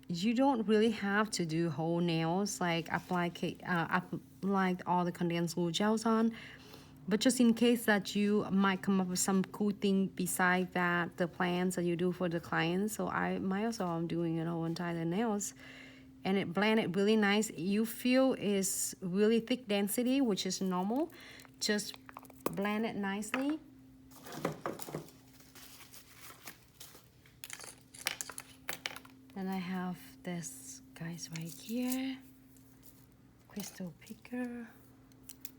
you don't really have to do whole nails, like apply all the condensed glue gels on. But just in case that you might come up with some cool thing beside that, the plans that you do for the clients. So I might also, I'm doing whole entire nails, and it blended really nice. You feel is really thick density, which is normal. Just blend it nicely. And I have this guys right here, crystal picker,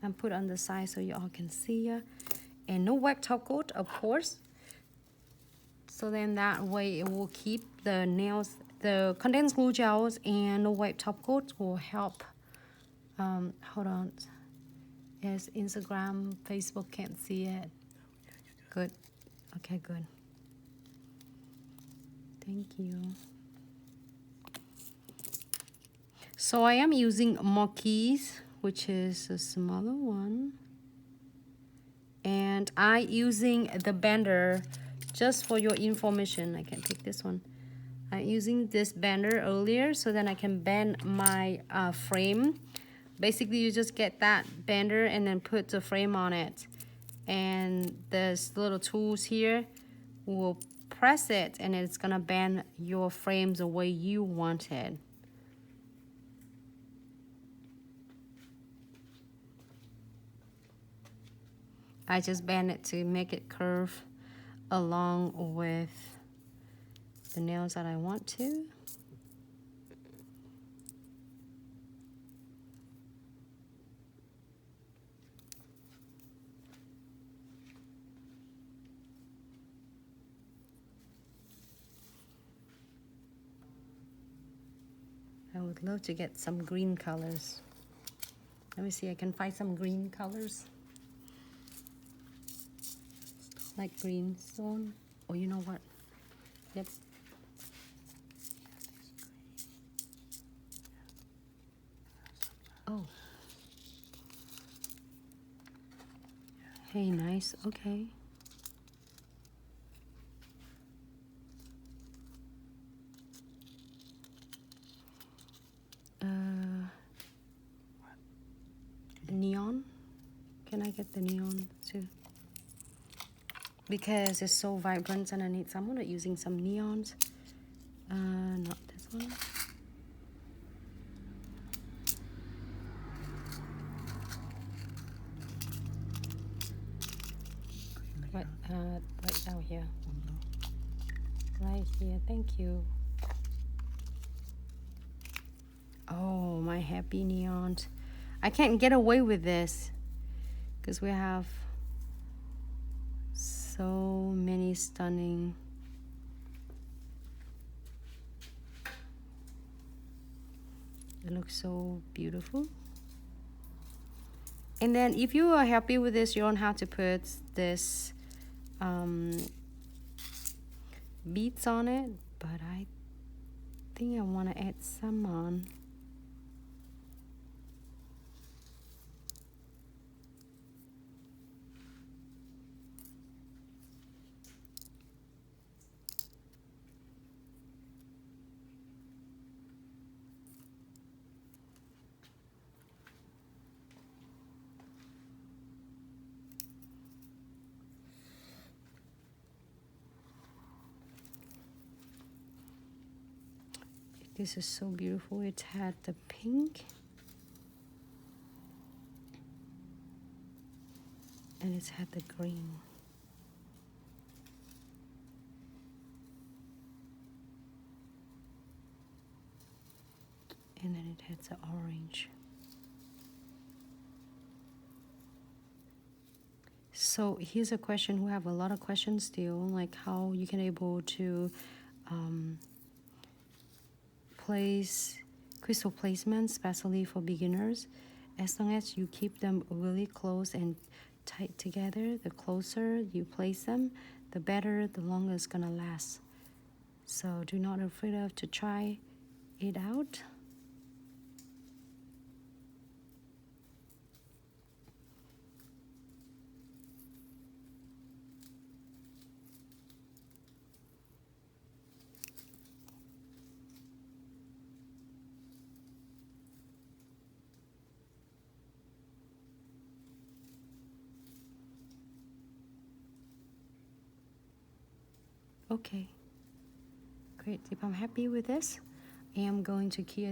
and put on the side so you all can see. And no wet top coat, of course. So then that way it will keep the nails, the condensed glue gels and no wet top coat will help. Hold on. Yes, Instagram, Facebook can't see it. Good. Okay, good. Thank you. So I am using Marquise, which is a smaller one. And I using the bender, just for your information, I can take this one. I'm using this bender earlier so then I can bend my frame. Basically, you just get that bender and then put the frame on it. And there's little tools here will press it and it's gonna bend your frames the way you want it. I just bend it to make it curve along with the nails that I want to. I would love to get some green colors. Let me see, I can find some green colors. Like green stone. Oh, you know what? Yep. Oh. Hey, nice. Okay. Neon. Can I get the neon too? Because it's so vibrant and I need someone using some neons. Not this one. Right down here. Right here, thank you. Oh, my happy neons. I can't get away with this because we have so many stunning. It looks so beautiful. And then if you are happy with this, you don't have to put this beads on it, but I think I want to add some on. This is so beautiful. It had the pink and it's had the green. And then it has the orange. So here's a question. We have a lot of questions still, like how you can able to place crystal placements, especially for beginners. As long as you keep them really close and tight together, the closer you place them, the better, the longer it's gonna last. So do not afraid of to try it out. Okay, great. If I'm happy with this, I am going to clear